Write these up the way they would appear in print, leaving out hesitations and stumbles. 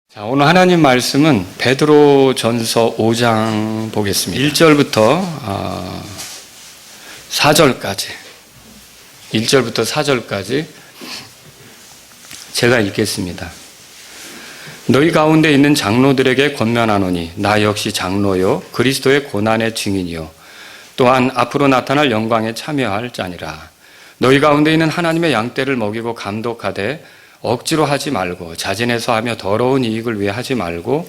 자, 오늘 하나님 말씀은 베드로전서 5장 보겠습니다. 1절부터 4절까지 1절부터 4절까지 제가 읽겠습니다. 너희 가운데 있는 장로들에게 권면하노니 나 역시 장로요 그리스도의 고난의 증인이요 또한 앞으로 나타날 영광에 참여할 자니라. 너희 가운데 있는 하나님의 양떼를 먹이고 감독하되 억지로 하지 말고 자진해서 하며 더러운 이익을 위해 하지 말고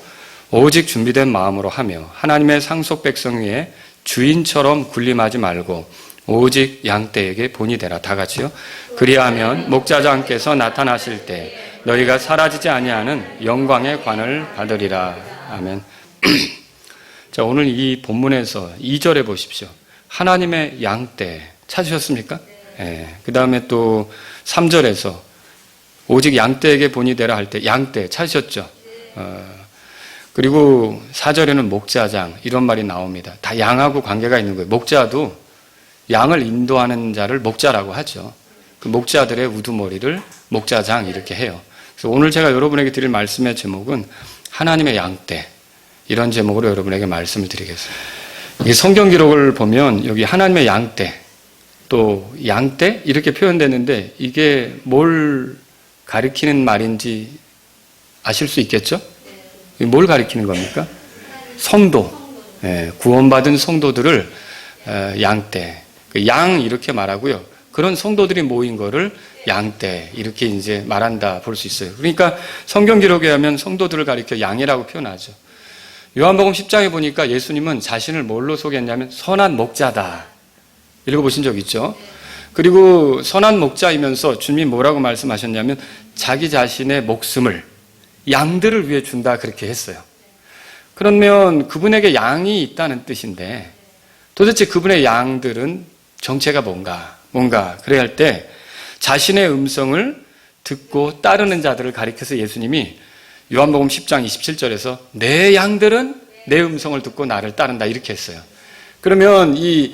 오직 준비된 마음으로 하며 하나님의 상속 백성 위에 주인처럼 군림하지 말고 오직 양떼에게 본이 되라. 다 같이요. 그리하면 목자장께서 나타나실 때 너희가 사라지지 아니하는 영광의 관을 받으리라. 아멘. 자, 오늘 이 본문에서 2절에 보십시오. 하나님의 양떼 찾으셨습니까? 네. 그 다음에 또 3절에서 오직 양떼에게 본이 되라 할 때 양떼 찾으셨죠? 그리고 4절에는 목자장 이런 말이 나옵니다. 다 양하고 관계가 있는 거예요. 목자도 양을 인도하는 자를 목자라고 하죠. 그 목자들의 우두머리를 목자장 이렇게 해요. 그래서 오늘 제가 여러분에게 드릴 말씀의 제목은 하나님의 양떼, 이런 제목으로 여러분에게 말씀을 드리겠습니다. 이 성경 기록을 보면 여기 하나님의 양떼, 또 양떼 이렇게 표현되는데 이게 뭘 가리키는 말인지 아실 수 있겠죠? 뭘 가리키는 겁니까? 성도, 구원받은 성도들을 양떼, 양 이렇게 말하고요. 그런 성도들이 모인 거를 양떼 이렇게 이제 말한다 볼 수 있어요. 그러니까 성경 기록에 하면 성도들을 가리켜 양이라고 표현하죠. 요한복음 10장에 보니까 예수님은 자신을 뭘로 소개했냐면 선한 목자다. 읽어보신 적 있죠? 그리고 선한 목자이면서 주님이 뭐라고 말씀하셨냐면 자기 자신의 목숨을 양들을 위해 준다 그렇게 했어요. 그러면 그분에게 양이 있다는 뜻인데 도대체 그분의 양들은 정체가 뭔가 그래야 할 때 자신의 음성을 듣고 따르는 자들을 가리켜서 예수님이 요한복음 10장 27절에서 내 양들은 내 음성을 듣고 나를 따른다 이렇게 했어요. 그러면 이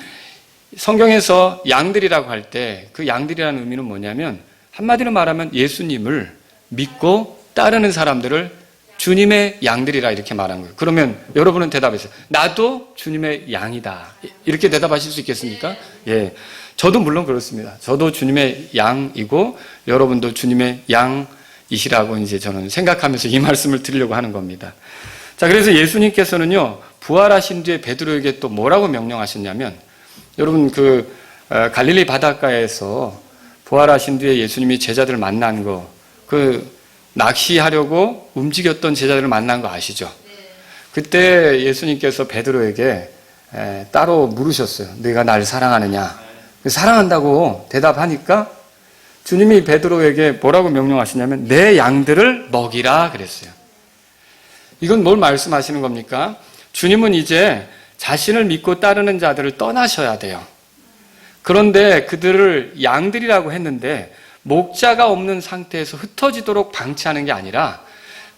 성경에서 양들이라고 할 때 그 양들이라는 의미는 뭐냐면 한마디로 말하면 예수님을 믿고 따르는 사람들을 주님의 양들이라 이렇게 말한 거예요. 그러면 여러분은 대답했어요. 나도 주님의 양이다. 이렇게 대답하실 수 있겠습니까? 예. 저도 물론 그렇습니다. 저도 주님의 양이고 여러분도 주님의 양이시라고 이제 저는 생각하면서 이 말씀을 드리려고 하는 겁니다. 자, 그래서 예수님께서는요, 부활하신 뒤에 베드로에게 또 뭐라고 명령하셨냐면 여러분 갈릴리 바닷가에서 부활하신 뒤에 예수님이 제자들을 만난 거, 낚시하려고 움직였던 제자들을 만난 거 아시죠? 그때 예수님께서 베드로에게 따로 물으셨어요. 네가 날 사랑하느냐? 사랑한다고 대답하니까 주님이 베드로에게 뭐라고 명령하시냐면 내 양들을 먹이라 그랬어요. 이건 뭘 말씀하시는 겁니까? 주님은 이제 자신을 믿고 따르는 자들을 떠나셔야 돼요. 그런데 그들을 양들이라고 했는데 목자가 없는 상태에서 흩어지도록 방치하는 게 아니라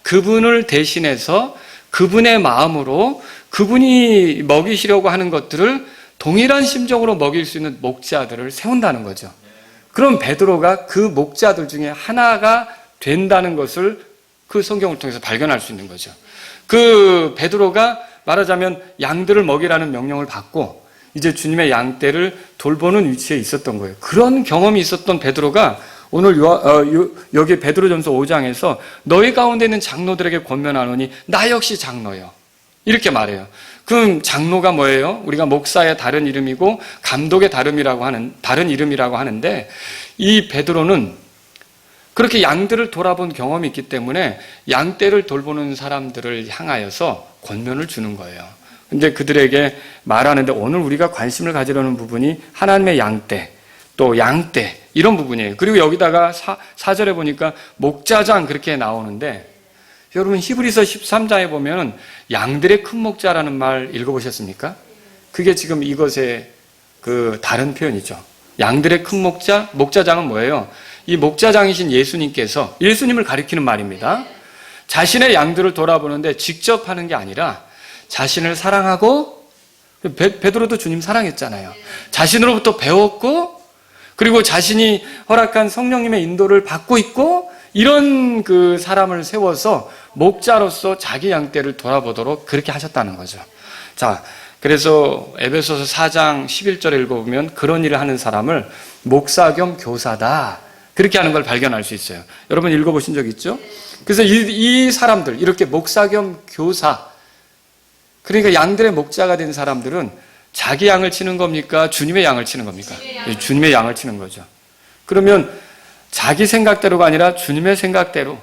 그분을 대신해서 그분의 마음으로 그분이 먹이시려고 하는 것들을 동일한 심정으로 먹일 수 있는 목자들을 세운다는 거죠. 그럼 베드로가 그 목자들 중에 하나가 된다는 것을 그 성경을 통해서 발견할 수 있는 거죠. 그 베드로가 말하자면 양들을 먹이라는 명령을 받고 이제 주님의 양떼를 돌보는 위치에 있었던 거예요. 그런 경험이 있었던 베드로가 오늘 여기 베드로전서 5장에서 너희 가운데 있는 장로들에게 권면하노니 나 역시 장로요. 이렇게 말해요. 그럼 장로가 뭐예요? 우리가 목사의 다른 이름이고 감독의 다른 이름이라고 하는데 이 베드로는 그렇게 양들을 돌아본 경험이 있기 때문에 양떼를 돌보는 사람들을 향하여서 권면을 주는 거예요. 근데 그들에게 말하는데 오늘 우리가 관심을 가지려는 부분이 하나님의 양떼, 또 양떼 이런 부분이에요. 그리고 여기다가 4절에 보니까 목자장 그렇게 나오는데 여러분 히브리서 13장에 보면 양들의 큰 목자라는 말 읽어보셨습니까? 그게 지금 이것의 다른 표현이죠. 양들의 큰 목자, 목자장은 뭐예요? 이 목자장이신 예수님을 가리키는 말입니다. 자신의 양들을 돌아보는데 직접 하는 게 아니라 자신을 사랑하고 베드로도 주님 사랑했잖아요. 자신으로부터 배웠고 그리고 자신이 허락한 성령님의 인도를 받고 있고 이런 그 사람을 세워서 목자로서 자기 양떼를 돌아보도록 그렇게 하셨다는 거죠. 자, 그래서 에베소서 4장 11절에 읽어보면 그런 일을 하는 사람을 목사 겸 교사다, 그렇게 하는 걸 발견할 수 있어요. 여러분 읽어보신 적 있죠? 그래서 이 사람들, 이렇게 목사 겸 교사, 그러니까 양들의 목자가 된 사람들은 자기 양을 치는 겁니까? 주님의 양을 치는 겁니까? 주님의 양을 치는 거죠. 그러면 자기 생각대로가 아니라 주님의 생각대로,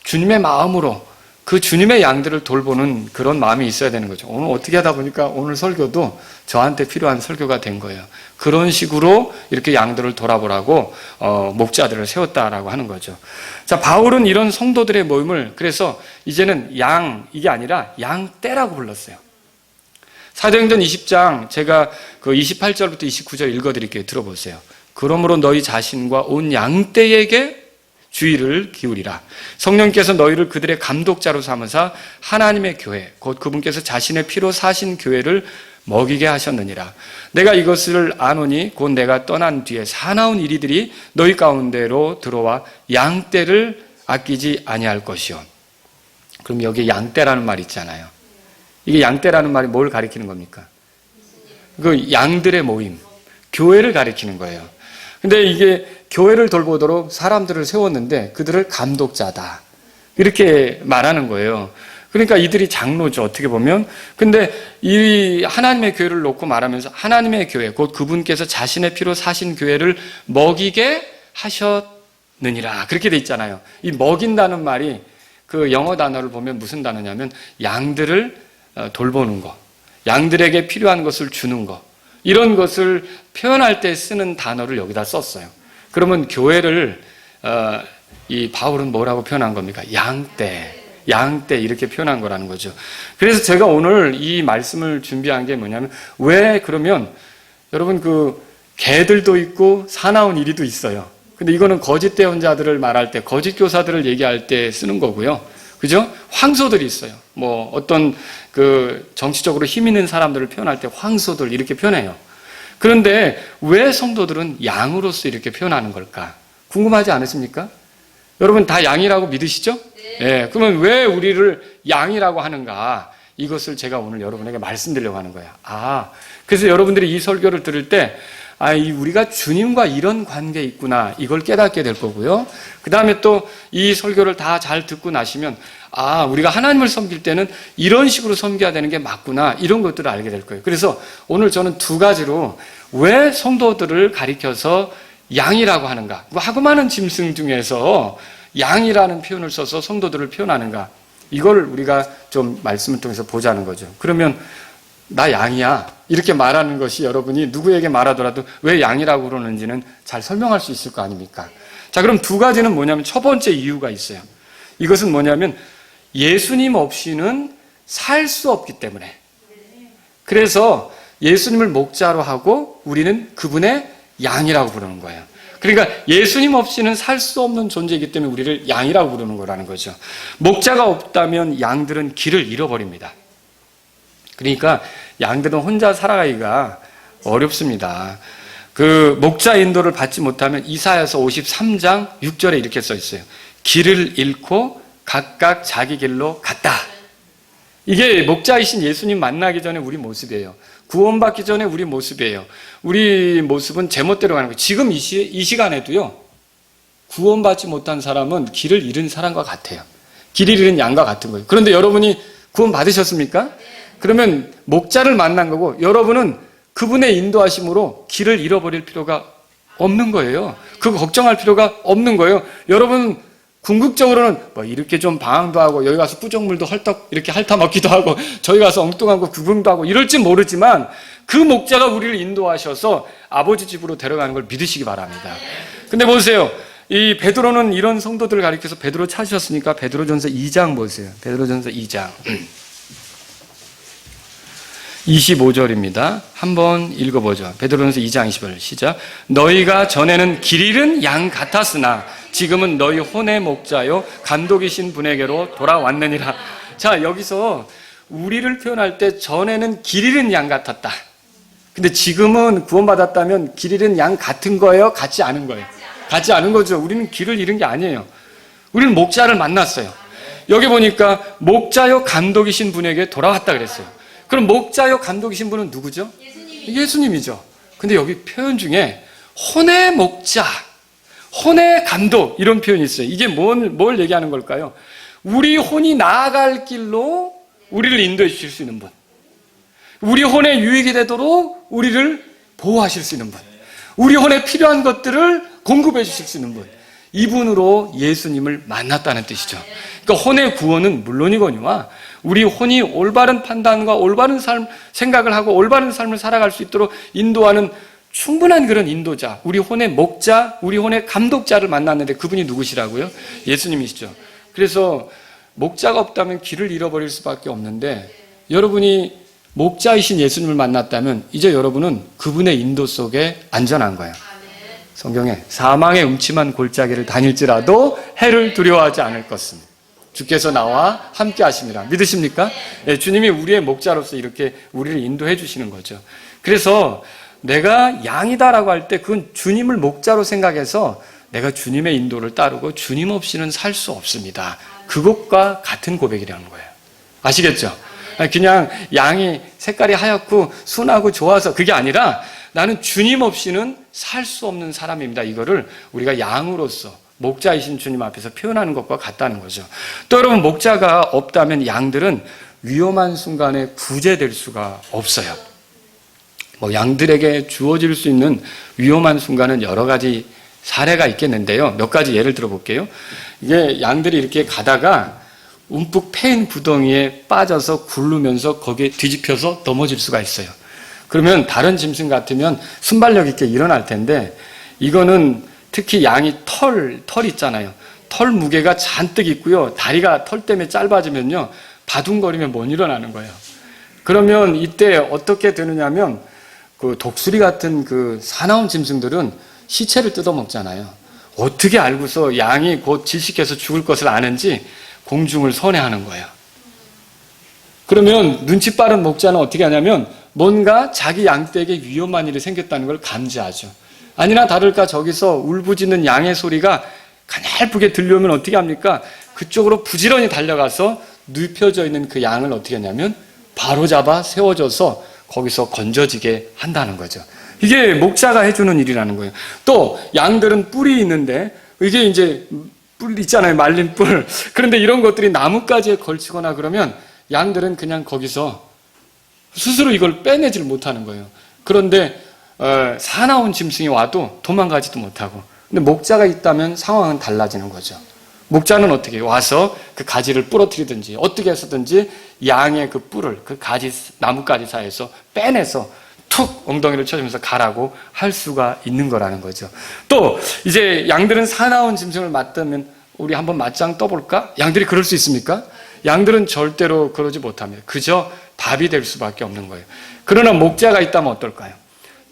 주님의 마음으로 그 주님의 양들을 돌보는 그런 마음이 있어야 되는 거죠. 오늘 어떻게 하다 보니까 오늘 설교도 저한테 필요한 설교가 된 거예요. 그런 식으로 이렇게 양들을 돌아보라고 목자들을 세웠다라고 하는 거죠. 자, 바울은 이런 성도들의 모임을 그래서 이제는 양, 이게 아니라 양떼라고 불렀어요. 사도행전 20장 제가 그 28절부터 29절 읽어드릴게요. 들어보세요. 그러므로 너희 자신과 온 양떼에게 주의를 기울이라. 성령께서 너희를 그들의 감독자로 삼으사 하나님의 교회, 곧 그분께서 자신의 피로 사신 교회를 먹이게 하셨느니라. 내가 이것을 아노니 곧 내가 떠난 뒤에 사나운 이리들이 너희 가운데로 들어와 양떼를 아끼지 아니할 것이요. 그럼 여기 양떼라는 말 있잖아요. 이게 양떼라는 말이 뭘 가리키는 겁니까? 그 양들의 모임, 교회를 가리키는 거예요. 근데 이게 교회를 돌보도록 사람들을 세웠는데 그들을 감독자다, 이렇게 말하는 거예요. 그러니까 이들이 장로죠, 어떻게 보면. 근데 이 하나님의 교회를 놓고 말하면서 하나님의 교회, 곧 그분께서 자신의 피로 사신 교회를 먹이게 하셨느니라, 그렇게 돼 있잖아요. 이 먹인다는 말이 그 영어 단어를 보면 무슨 단어냐면 양들을 돌보는 거, 양들에게 필요한 것을 주는 거, 이런 것을 표현할 때 쓰는 단어를 여기다 썼어요. 그러면 교회를 이 바울은 뭐라고 표현한 겁니까? 양떼 이렇게 표현한 거라는 거죠. 그래서 제가 오늘 이 말씀을 준비한 게 뭐냐면, 왜 그러면 여러분 그 개들도 있고 사나운 이리도 있어요. 근데 이거는 거짓 대언자들을 말할 때, 거짓 교사들을 얘기할 때 쓰는 거고요. 그죠? 황소들이 있어요. 뭐 어떤 그 정치적으로 힘 있는 사람들을 표현할 때 황소들 이렇게 표현해요. 그런데 왜 성도들은 양으로서 이렇게 표현하는 걸까? 궁금하지 않으십니까? 여러분 다 양이라고 믿으시죠? 네. 그러면 왜 우리를 양이라고 하는가? 이것을 제가 오늘 여러분에게 말씀드리려고 하는 거야. 그래서 여러분들이 이 설교를 들을 때 우리가 주님과 이런 관계에 있구나, 이걸 깨닫게 될 거고요. 그 다음에 또 이 설교를 다 잘 듣고 나시면 우리가 하나님을 섬길 때는 이런 식으로 섬겨야 되는 게 맞구나, 이런 것들을 알게 될 거예요. 그래서 오늘 저는 두 가지로 왜 성도들을 가리켜서 양이라고 하는가, 하고 많은 짐승 중에서 양이라는 표현을 써서 성도들을 표현하는가, 이걸 우리가 좀 말씀을 통해서 보자는 거죠. 그러면 나 양이야, 이렇게 말하는 것이 여러분이 누구에게 말하더라도 왜 양이라고 그러는지는 잘 설명할 수 있을 거 아닙니까? 자, 그럼 두 가지는 뭐냐면, 첫 번째 이유가 있어요. 이것은 뭐냐면 예수님 없이는 살 수 없기 때문에. 그래서 예수님을 목자로 하고 우리는 그분의 양이라고 부르는 거예요. 그러니까 예수님 없이는 살 수 없는 존재이기 때문에 우리를 양이라고 부르는 거라는 거죠. 목자가 없다면 양들은 길을 잃어버립니다. 그러니까 양들은 혼자 살아가기가 어렵습니다. 그 목자 인도를 받지 못하면 이사야서 53장 6절에 이렇게 써 있어요. 길을 잃고 각각 자기 길로 갔다. 이게 목자이신 예수님 만나기 전에 우리 모습이에요. 구원받기 전에 우리 모습이에요. 우리 모습은 제멋대로 가는 거예요. 지금 이 시간에도요, 구원받지 못한 사람은 길을 잃은 사람과 같아요. 길을 잃은 양과 같은 거예요. 그런데 여러분이 구원 받으셨습니까? 그러면 목자를 만난 거고, 여러분은 그분의 인도하심으로 길을 잃어버릴 필요가 없는 거예요. 그거 걱정할 필요가 없는 거예요. 여러분 궁극적으로는 뭐 이렇게 좀 방황도 하고 여기 가서 꾸정물도 헐떡 이렇게 핥아먹기도 하고 저기 가서 엉뚱한 거 구경도 하고 이럴지 모르지만 그 목자가 우리를 인도하셔서 아버지 집으로 데려가는 걸 믿으시기 바랍니다. 근데 보세요. 이 베드로는 이런 성도들을 가리켜서 베드로 찾으셨으니까 베드로전서 2장 보세요. 베드로전서 2장 25절입니다. 한번 읽어보죠. 베드로전서 2장 20절 시작. 너희가 전에는 길 잃은 양 같았으나 지금은 너희 혼의 목자요 감독이신 분에게로 돌아왔느니라. 자, 여기서 우리를 표현할 때 전에는 길 잃은 양 같았다. 근데 지금은 구원받았다면 길 잃은 양 같은 거예요? 같지 않은 거예요? 같지 않은 거죠. 우리는 길을 잃은 게 아니에요. 우리는 목자를 만났어요. 여기 보니까 목자요 감독이신 분에게 돌아왔다 그랬어요. 그럼 목자요 감독이신 분은 누구죠? 예수님이죠. 근데 여기 표현 중에 혼의 목자, 혼의 감독 이런 표현이 있어요. 이게 뭘 얘기하는 걸까요? 우리 혼이 나아갈 길로 우리를 인도해 주실 수 있는 분, 우리 혼에 유익이 되도록 우리를 보호하실 수 있는 분, 우리 혼에 필요한 것들을 공급해 주실 수 있는 분, 이분으로 예수님을 만났다는 뜻이죠. 그러니까 혼의 구원은 물론이거니와 우리 혼이 올바른 판단과 올바른 생각을 하고 올바른 삶을 살아갈 수 있도록 인도하는 충분한 그런 인도자, 우리 혼의 목자, 우리 혼의 감독자를 만났는데 그분이 누구시라고요? 예수님이시죠. 그래서 목자가 없다면 길을 잃어버릴 수밖에 없는데 여러분이 목자이신 예수님을 만났다면 이제 여러분은 그분의 인도 속에 안전한 거예요. 성경에 사망의 음침한 골짜기를 다닐지라도 해를 두려워하지 않을 것은 주께서 나와 함께 하심이라. 믿으십니까? 네, 주님이 우리의 목자로서 이렇게 우리를 인도해 주시는 거죠. 그래서 내가 양이다라고 할 때 그건 주님을 목자로 생각해서 내가 주님의 인도를 따르고 주님 없이는 살 수 없습니다. 그것과 같은 고백이라는 거예요. 아시겠죠? 그냥 양이 색깔이 하얗고 순하고 좋아서 그게 아니라 나는 주님 없이는 살 수 없는 사람입니다. 이거를 우리가 양으로서 목자이신 주님 앞에서 표현하는 것과 같다는 거죠. 또 여러분, 목자가 없다면 양들은 위험한 순간에 구제될 수가 없어요. 양들에게 주어질 수 있는 위험한 순간은 여러 가지 사례가 있겠는데요. 몇 가지 예를 들어볼게요. 이게 양들이 이렇게 가다가 움푹 패인 구덩이에 빠져서 굴르면서 거기에 뒤집혀서 넘어질 수가 있어요. 그러면 다른 짐승 같으면 순발력 있게 일어날 텐데 이거는 특히 양이 털 있잖아요. 털 무게가 잔뜩 있고요. 다리가 털 때문에 짧아지면요. 바둥거리면 못 일어나는 거예요. 그러면 이때 어떻게 되느냐면 그 독수리 같은 그 사나운 짐승들은 시체를 뜯어먹잖아요. 어떻게 알고서 양이 곧 질식해서 죽을 것을 아는지 공중을 선회하는 거예요. 그러면 눈치 빠른 목자는 어떻게 하냐면 뭔가 자기 양떼에게 위험한 일이 생겼다는 걸 감지하죠. 아니나 다를까 저기서 울부짖는 양의 소리가 가냘프게 들려오면 어떻게 합니까? 그쪽으로 부지런히 달려가서 눕혀져 있는 그 양을 어떻게 하냐면 바로잡아 세워줘서 거기서 건져지게 한다는 거죠. 이게 목자가 해주는 일이라는 거예요. 또 양들은 뿔이 있는데 이게 이제 뿔 있잖아요. 말린 뿔. 그런데 이런 것들이 나뭇가지에 걸치거나 그러면 양들은 그냥 거기서 스스로 이걸 빼내지를 못하는 거예요. 그런데 사나운 짐승이 와도 도망가지도 못하고. 근데 목자가 있다면 상황은 달라지는 거죠. 목자는 어떻게 와서 그 가지를 부러뜨리든지 어떻게 해서든지 양의 그 뿔을 그 가지 나뭇가지 사이에서 빼내서 툭 엉덩이를 쳐주면서 가라고 할 수가 있는 거라는 거죠. 또 이제 양들은 사나운 짐승을 맞다면 우리 한번 맞짱 떠볼까? 양들이 그럴 수 있습니까? 양들은 절대로 그러지 못합니다. 그저 밥이 될 수밖에 없는 거예요. 그러나 목자가 있다면 어떨까요?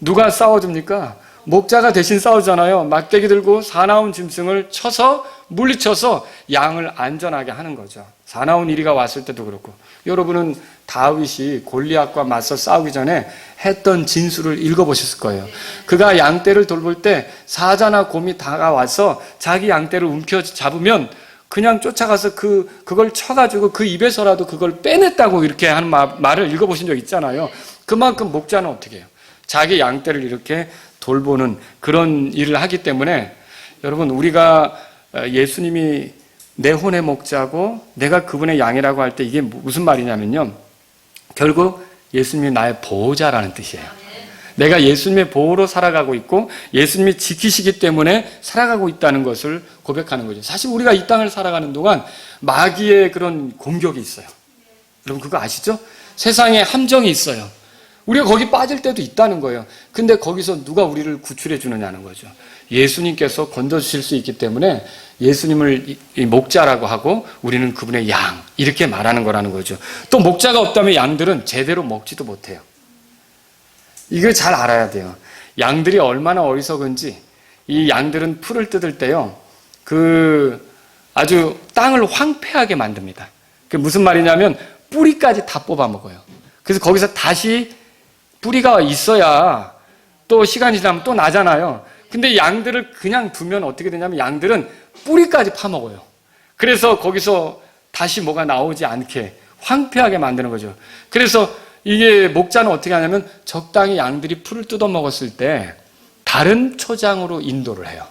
누가 싸워줍니까? 목자가 대신 싸우잖아요. 막대기 들고 사나운 짐승을 쳐서 물리쳐서 양을 안전하게 하는 거죠. 사나운 이리가 왔을 때도 그렇고. 여러분은 다윗이 골리앗과 맞서 싸우기 전에 했던 진술을 읽어보셨을 거예요. 그가 양떼를 돌볼 때 사자나 곰이 다가와서 자기 양떼를 움켜잡으면 그냥 쫓아가서 그걸 쳐가지고 그 입에서라도 그걸 빼냈다고 이렇게 하는 말을 읽어보신 적 있잖아요. 그만큼 목자는 어떻게 해요? 자기 양떼를 이렇게 돌보는 그런 일을 하기 때문에 여러분, 우리가 예수님이 내 혼의 목자고 내가 그분의 양이라고 할 때 이게 무슨 말이냐면요, 결국 예수님이 나의 보호자라는 뜻이에요. 내가 예수님의 보호로 살아가고 있고 예수님이 지키시기 때문에 살아가고 있다는 것을 고백하는 거죠. 사실 우리가 이 땅을 살아가는 동안 마귀의 그런 공격이 있어요. 여러분 그거 아시죠? 세상에 함정이 있어요. 우리가 거기 빠질 때도 있다는 거예요. 근데 거기서 누가 우리를 구출해 주느냐는 거죠. 예수님께서 건져주실 수 있기 때문에 예수님을 목자라고 하고 우리는 그분의 양, 이렇게 말하는 거라는 거죠. 또 목자가 없다면 양들은 제대로 먹지도 못해요. 이걸 잘 알아야 돼요. 양들이 얼마나 어리석은지 이 양들은 풀을 뜯을 때요, 아주 땅을 황폐하게 만듭니다. 그게 무슨 말이냐면 뿌리까지 다 뽑아 먹어요. 그래서 거기서 다시 뿌리가 있어야 또 시간이 지나면 또 나잖아요. 근데 양들을 그냥 두면 어떻게 되냐면 양들은 뿌리까지 파먹어요. 그래서 거기서 다시 뭐가 나오지 않게 황폐하게 만드는 거죠. 그래서 이게 목자는 어떻게 하냐면 적당히 양들이 풀을 뜯어 먹었을 때 다른 초장으로 인도를 해요.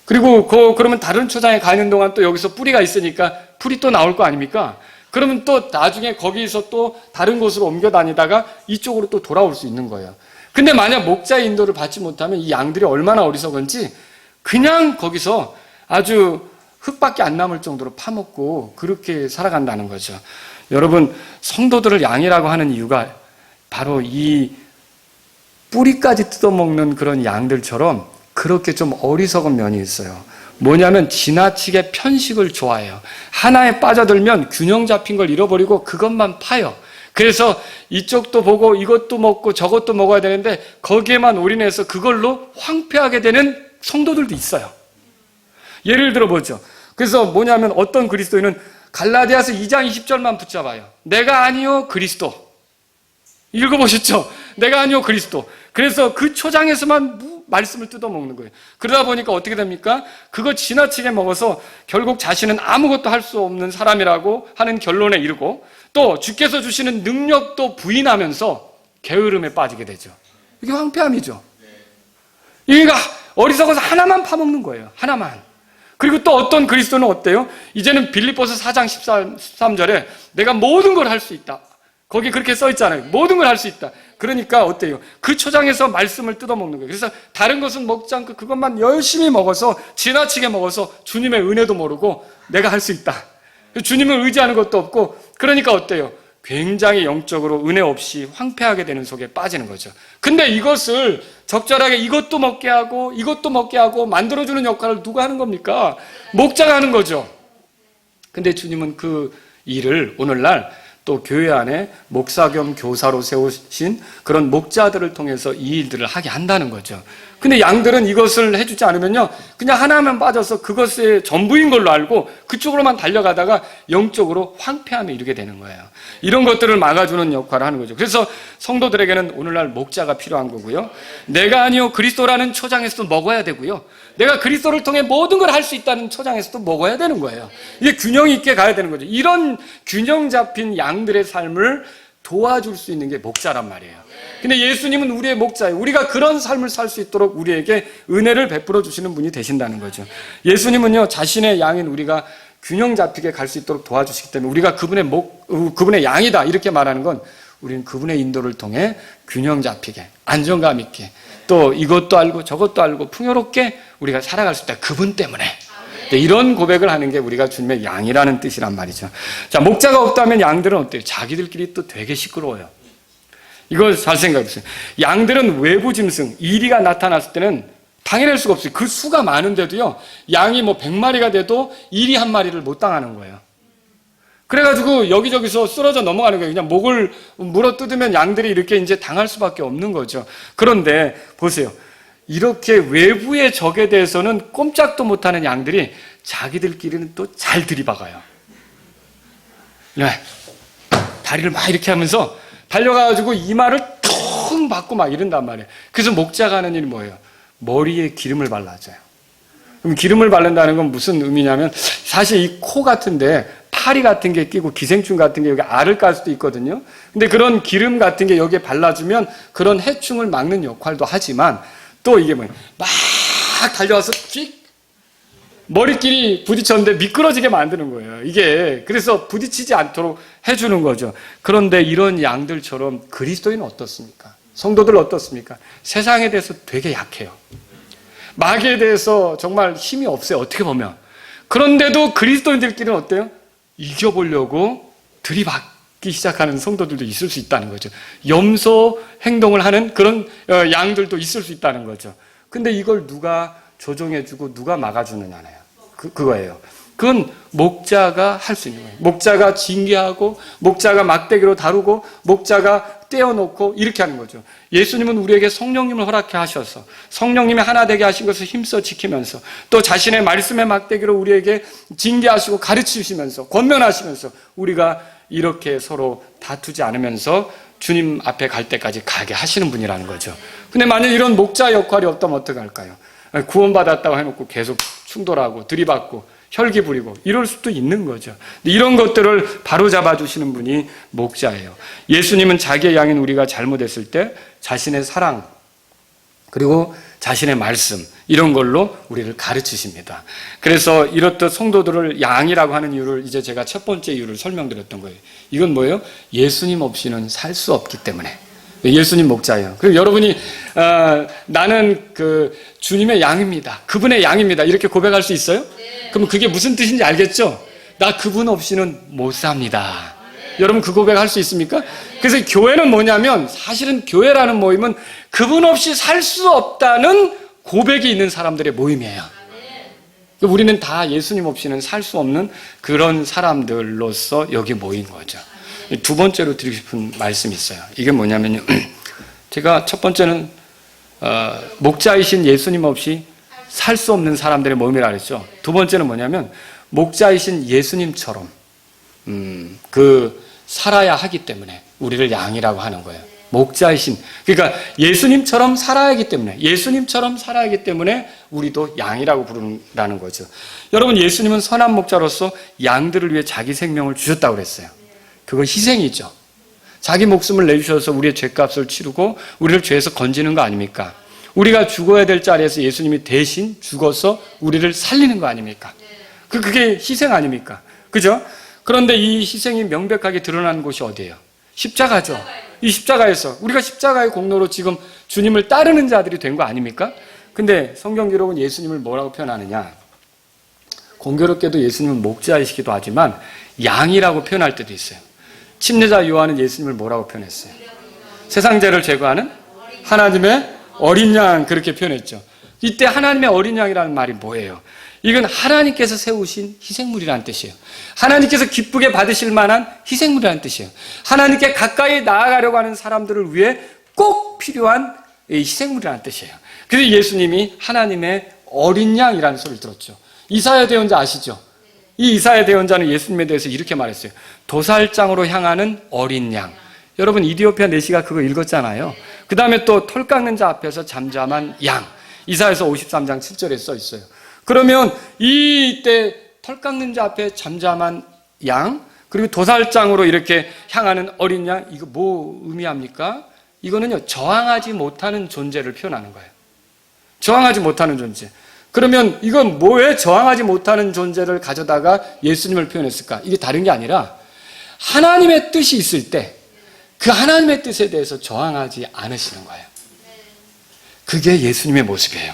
그리고 그러면 다른 초장에 가는 동안 또 여기서 뿌리가 있으니까 풀이 또 나올 거 아닙니까? 그러면 또 나중에 거기서 또 다른 곳으로 옮겨 다니다가 이쪽으로 또 돌아올 수 있는 거예요. 근데 만약 목자의 인도를 받지 못하면 이 양들이 얼마나 어리석은지 그냥 거기서 아주 흙밖에 안 남을 정도로 파먹고 그렇게 살아간다는 거죠. 여러분, 성도들을 양이라고 하는 이유가 바로 이 뿌리까지 뜯어먹는 그런 양들처럼 그렇게 좀 어리석은 면이 있어요. 뭐냐면 지나치게 편식을 좋아해요. 하나에 빠져들면 균형 잡힌 걸 잃어버리고 그것만 파요. 그래서 이쪽도 보고 이것도 먹고 저것도 먹어야 되는데 거기에만 올인해서 그걸로 황폐하게 되는 성도들도 있어요. 예를 들어보죠. 그래서 뭐냐면 어떤 그리스도인은 갈라디아서 2장 20절만 붙잡아요. 내가 아니요 그리스도. 읽어보셨죠? 내가 아니요 그리스도. 그래서 그 초장에서만 말씀을 뜯어먹는 거예요. 그러다 보니까 어떻게 됩니까? 그거 지나치게 먹어서 결국 자신은 아무것도 할 수 없는 사람이라고 하는 결론에 이르고 또 주께서 주시는 능력도 부인하면서 게으름에 빠지게 되죠. 이게 황폐함이죠. 얘가 어리석어서 하나만 파먹는 거예요. 하나만. 그리고 또 어떤 그리스도는 어때요? 이제는 빌립보서 4장 13절에 내가 모든 걸 할 수 있다. 거기 그렇게 써 있잖아요. 모든 걸 할 수 있다. 그러니까 어때요? 그 초장에서 말씀을 뜯어먹는 거예요. 그래서 다른 것은 먹지 않고 그것만 열심히 먹어서 지나치게 먹어서 주님의 은혜도 모르고 내가 할 수 있다. 주님을 의지하는 것도 없고 그러니까 어때요? 굉장히 영적으로 은혜 없이 황폐하게 되는 속에 빠지는 거죠. 근데 이것을 적절하게 이것도 먹게 하고 이것도 먹게 하고 만들어주는 역할을 누가 하는 겁니까? 목자가 하는 거죠. 근데 주님은 그 일을 오늘날 또 교회 안에 목사 겸 교사로 세우신 그런 목자들을 통해서 이 일들을 하게 한다는 거죠. 근데 양들은 이것을 해주지 않으면요 그냥 하나만 빠져서 그것의 전부인 걸로 알고 그쪽으로만 달려가다가 영적으로 황폐함에 이르게 되는 거예요. 이런 것들을 막아주는 역할을 하는 거죠. 그래서 성도들에게는 오늘날 목자가 필요한 거고요. 내가 아니요 그리스도라는 초장에서도 먹어야 되고요. 내가 그리스도를 통해 모든 걸 할 수 있다는 초장에서도 먹어야 되는 거예요. 이게 균형 있게 가야 되는 거죠. 이런 균형 잡힌 양들의 삶을 도와줄 수 있는 게 목자란 말이에요. 근데 예수님은 우리의 목자예요. 우리가 그런 삶을 살 수 있도록 우리에게 은혜를 베풀어 주시는 분이 되신다는 거죠. 예수님은요 자신의 양인 우리가 균형 잡히게 갈 수 있도록 도와주시기 때문에 우리가 그분의 양이다 이렇게 말하는 건 우리는 그분의 인도를 통해 균형 잡히게 안정감 있게 또 이것도 알고 저것도 알고 풍요롭게 우리가 살아갈 수 있다. 그분 때문에. 이런 고백을 하는 게 우리가 주님의 양이라는 뜻이란 말이죠. 자, 목자가 없다면 양들은 어때요? 자기들끼리 또 되게 시끄러워요. 이거 잘 생각해 보세요. 양들은 외부 짐승, 이리가 나타났을 때는 당해낼 수가 없어요. 그 수가 많은데도요, 양이 뭐 100마리가 돼도 이리 한 마리를 못 당하는 거예요. 그래가지고 여기저기서 쓰러져 넘어가는 거예요. 그냥 목을 물어 뜯으면 양들이 이렇게 이제 당할 수밖에 없는 거죠. 그런데 보세요. 이렇게 외부의 적에 대해서는 꼼짝도 못하는 양들이 자기들끼리는 또 잘 들이박아요. 네. 다리를 막 이렇게 하면서 달려가가지고 이마를 퉁 받고 막 이런단 말이에요. 그래서 목자가 하는 일이 뭐예요? 머리에 기름을 발라줘요. 그럼 기름을 바른다는 건 무슨 의미냐면 사실 이 코 같은데 파리 같은 게 끼고 기생충 같은 게 여기 알을 깔 수도 있거든요. 근데 그런 기름 같은 게 여기에 발라주면 그런 해충을 막는 역할도 하지만 또 이게 뭐예요? 막 달려와서 휙 머리끼리 부딪혔는데 미끄러지게 만드는 거예요. 이게 그래서 부딪히지 않도록 해주는 거죠. 그런데 이런 양들처럼 그리스도인은 어떻습니까? 성도들 어떻습니까? 세상에 대해서 되게 약해요. 마귀에 대해서 정말 힘이 없어요. 어떻게 보면. 그런데도 그리스도인들끼리는 어때요? 이겨보려고 들이받기 시작하는 성도들도 있을 수 있다는 거죠. 염소 행동을 하는 그런 양들도 있을 수 있다는 거죠. 근데 이걸 누가 조종해주고 누가 막아주느냐네요. 그거예요. 그건 목자가 할 수 있는 거예요. 목자가 징계하고 목자가 막대기로 다루고 목자가 떼어놓고 이렇게 하는 거죠. 예수님은 우리에게 성령님을 허락해 하셔서 성령님이 하나 되게 하신 것을 힘써 지키면서 또 자신의 말씀의 막대기로 우리에게 징계하시고 가르치시면서 권면하시면서 우리가 이렇게 서로 다투지 않으면서 주님 앞에 갈 때까지 가게 하시는 분이라는 거죠. 근데 만약 이런 목자 역할이 없다면 어떻게 할까요? 구원받았다고 해놓고 계속 충돌하고 들이받고 혈기 부리고 이럴 수도 있는 거죠. 이런 것들을 바로잡아 주시는 분이 목자예요. 예수님은 자기의 양인 우리가 잘못했을 때 자신의 사랑 그리고 자신의 말씀 이런 걸로 우리를 가르치십니다. 그래서 이렇듯 성도들을 양이라고 하는 이유를 이제 제가 첫 번째 이유를 설명드렸던 거예요. 이건 뭐예요? 예수님 없이는 살 수 없기 때문에. 예수님 목자예요. 그리고 여러분이 나는 그 주님의 양입니다. 그분의 양입니다. 이렇게 고백할 수 있어요? 그럼 그게 무슨 뜻인지 알겠죠? 나 그분 없이는 못 삽니다. 여러분 그 고백할 수 있습니까? 그래서 교회는 뭐냐면 사실은 교회라는 모임은 그분 없이 살 수 없다는 고백이 있는 사람들의 모임이에요. 우리는 다 예수님 없이는 살 수 없는 그런 사람들로서 여기 모인 거죠. 두 번째로 드리고 싶은 말씀이 있어요. 이게 뭐냐면요. 제가 첫 번째는 목자이신 예수님 없이 살 수 없는 사람들의 모임이라 그랬죠. 두 번째는 뭐냐면 목자이신 예수님처럼 살아야 하기 때문에 우리를 양이라고 하는 거예요. 목자이신, 그러니까 예수님처럼 살아야 하기 때문에, 예수님처럼 살아야 하기 때문에 우리도 양이라고 부른다는 거죠. 여러분, 예수님은 선한 목자로서 양들을 위해 자기 생명을 주셨다고 그랬어요. 그거 희생이죠. 자기 목숨을 내주셔서 우리의 죄값을 치르고 우리를 죄에서 건지는 거 아닙니까? 우리가 죽어야 될 자리에서 예수님이 대신 죽어서 우리를 살리는 거 아닙니까? 그게 희생 아닙니까? 그죠? 그런데 이 희생이 명백하게 드러난 곳이 어디예요? 십자가죠. 이 십자가에서 우리가 십자가의 공로로 지금 주님을 따르는 자들이 된 거 아닙니까? 근데 성경 기록은 예수님을 뭐라고 표현하느냐? 공교롭게도 예수님은 목자이시기도 하지만 양이라고 표현할 때도 있어요. 침례자 요한은 예수님을 뭐라고 표현했어요? 세상 죄를 제거하는 하나님의 어린 양, 그렇게 표현했죠. 이때 하나님의 어린 양이라는 말이 뭐예요? 이건 하나님께서 세우신 희생물이라는 뜻이에요. 하나님께서 기쁘게 받으실 만한 희생물이라는 뜻이에요. 하나님께 가까이 나아가려고 하는 사람들을 위해 꼭 필요한 희생물이라는 뜻이에요. 그래서 예수님이 하나님의 어린 양이라는 소리를 들었죠. 이사야 대언자 아시죠? 이 이사야 대언자는 예수님에 대해서 이렇게 말했어요. 도살장으로 향하는 어린 양. 여러분 이디오피아 내시가 그거 읽었잖아요. 그 다음에 또 털 깎는 자 앞에서 잠잠한 양. 이사야서 53장 7절에 써 있어요. 그러면 이때 털 깎는 자 앞에 잠잠한 양, 그리고 도살장으로 이렇게 향하는 어린 양, 이거 뭐 의미합니까? 이거는요, 저항하지 못하는 존재를 표현하는 거예요. 저항하지 못하는 존재. 그러면 이건 뭐에 저항하지 못하는 존재를 가져다가 예수님을 표현했을까? 이게 다른 게 아니라 하나님의 뜻이 있을 때 그 하나님의 뜻에 대해서 저항하지 않으시는 거예요. 그게 예수님의 모습이에요.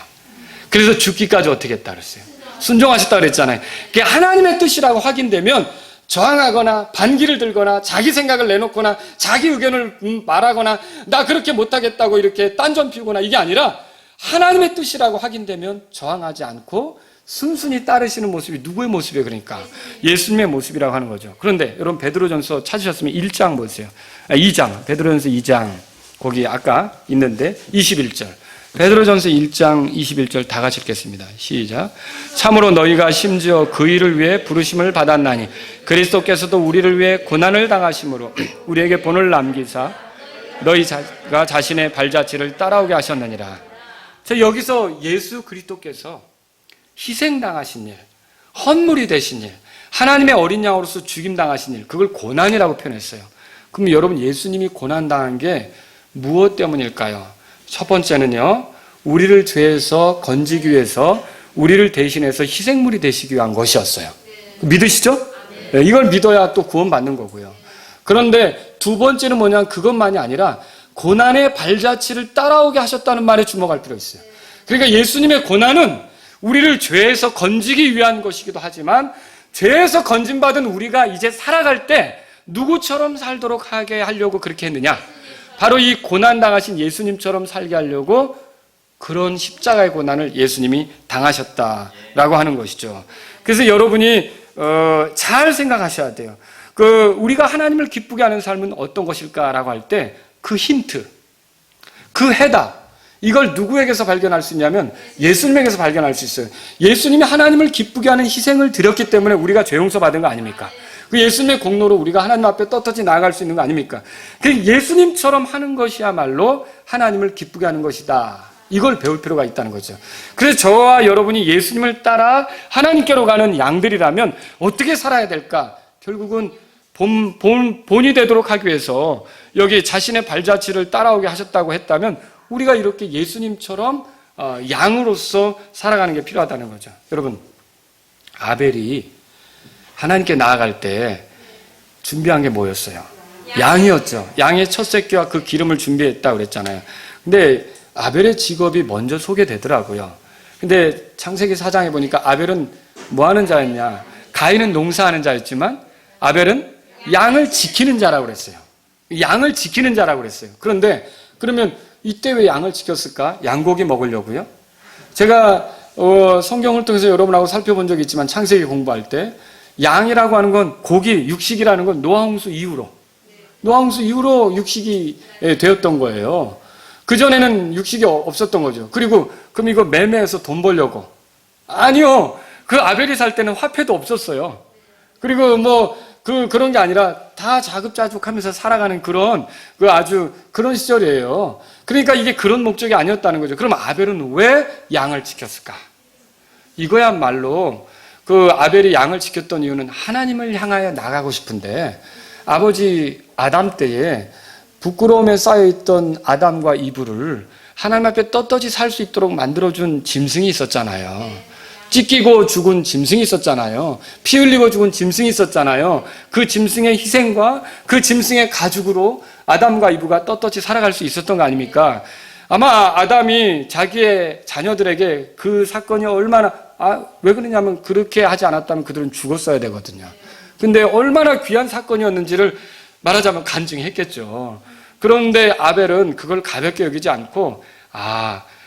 그래서 죽기까지 어떻게 했다 그랬어요? 순종하셨다 그랬잖아요. 그게 하나님의 뜻이라고 확인되면 저항하거나 반기를 들거나 자기 생각을 내놓거나 자기 의견을 말하거나 나 그렇게 못하겠다고 이렇게 딴전 피우거나 이게 아니라 하나님의 뜻이라고 확인되면 저항하지 않고 순순히 따르시는 모습이 누구의 모습이에요? 그러니까 예수님의 모습이라고 하는 거죠. 그런데 여러분 베드로전서 찾으셨으면 1장 보세요. 2장, 베드로전서 2장 거기 아까 있는데 21절. 베드로전서 1장 21절 다 같이 읽겠습니다. 시작. 참으로 너희가 심지어 그 일을 위해 부르심을 받았나니 그리스도께서도 우리를 위해 고난을 당하심으로 우리에게 본을 남기사 너희가 자신의 발자취를 따라오게 하셨느니라. 자, 여기서 예수 그리스도께서 희생당하신 일, 헌물이 되신 일, 하나님의 어린 양으로서 죽임당하신 일, 그걸 고난이라고 표현했어요. 그럼 여러분 예수님이 고난당한 게 무엇 때문일까요? 첫 번째는요, 우리를 죄에서 건지기 위해서 우리를 대신해서 희생물이 되시기 위한 것이었어요. 믿으시죠? 네, 이걸 믿어야 또 구원받는 거고요. 그런데 두 번째는 뭐냐, 그것만이 아니라 고난의 발자취를 따라오게 하셨다는 말에 주목할 필요가 있어요. 그러니까 예수님의 고난은 우리를 죄에서 건지기 위한 것이기도 하지만 죄에서 건진받은 우리가 이제 살아갈 때 누구처럼 살도록 하게 하려고 그렇게 했느냐? 바로 이 고난당하신 예수님처럼 살게 하려고 그런 십자가의 고난을 예수님이 당하셨다라고 하는 것이죠. 그래서 여러분이 잘 생각하셔야 돼요. 우리가 하나님을 기쁘게 하는 삶은 어떤 것일까라고 할 때 그 힌트, 그 해답, 이걸 누구에게서 발견할 수 있냐면 예수님에게서 발견할 수 있어요. 예수님이 하나님을 기쁘게 하는 희생을 드렸기 때문에 우리가 죄 용서 받은 거 아닙니까? 그 예수님의 공로로 우리가 하나님 앞에 떳떳이 나아갈 수 있는 거 아닙니까? 그 예수님처럼 하는 것이야말로 하나님을 기쁘게 하는 것이다 이걸 배울 필요가 있다는 거죠. 그래서 저와 여러분이 예수님을 따라 하나님께로 가는 양들이라면 어떻게 살아야 될까? 결국은 본이 되도록 하기 위해서 여기 자신의 발자취를 따라오게 하셨다고 했다면 우리가 이렇게 예수님처럼 양으로서 살아가는 게 필요하다는 거죠. 여러분, 아벨이 하나님께 나아갈 때 준비한 게 뭐였어요? 양이었죠. 양의 첫 새끼와 그 기름을 준비했다고 그랬잖아요. 근데 아벨의 직업이 먼저 소개되더라고요. 근데 창세기 4장에 보니까 아벨은 뭐 하는 자였냐? 가인은 농사하는 자였지만 아벨은 양을 지키는 자라고 그랬어요. 양을 지키는 자라고 그랬어요. 그런데 그러면 이때 왜 양을 지켰을까? 양고기 먹으려고요? 제가 성경을 통해서 여러분하고 살펴본 적이 있지만 창세기 공부할 때 양이라고 하는 건 고기, 육식이라는 건 노아홍수 이후로 육식이 되었던 거예요. 그전에는 육식이 없었던 거죠. 그리고 그럼 이거 매매해서 돈 벌려고? 아니요. 그 아벨이 살 때는 화폐도 없었어요. 그리고 그런 게 아니라 다 자급자족하면서 살아가는 아주 그런 시절이에요. 그러니까 이게 그런 목적이 아니었다는 거죠. 그럼 아벨은 왜 양을 지켰을까? 이거야말로 그 아벨이 양을 지켰던 이유는 하나님을 향하여 나가고 싶은데 아버지 아담 때에 부끄러움에 쌓여있던 아담과 이브를 하나님 앞에 떳떳이 살 수 있도록 만들어준 짐승이 있었잖아요. 찢기고 죽은 짐승이 있었잖아요. 피 흘리고 죽은 짐승이 있었잖아요. 그 짐승의 희생과 그 짐승의 가죽으로 아담과 이브가 떳떳이 살아갈 수 있었던 거 아닙니까? 아마 아담이 자기의 자녀들에게 그 사건이 얼마나 왜 그러냐면 그렇게 하지 않았다면 그들은 죽었어야 되거든요. 근데 얼마나 귀한 사건이었는지를 말하자면 간증했겠죠. 그런데 아벨은 그걸 가볍게 여기지 않고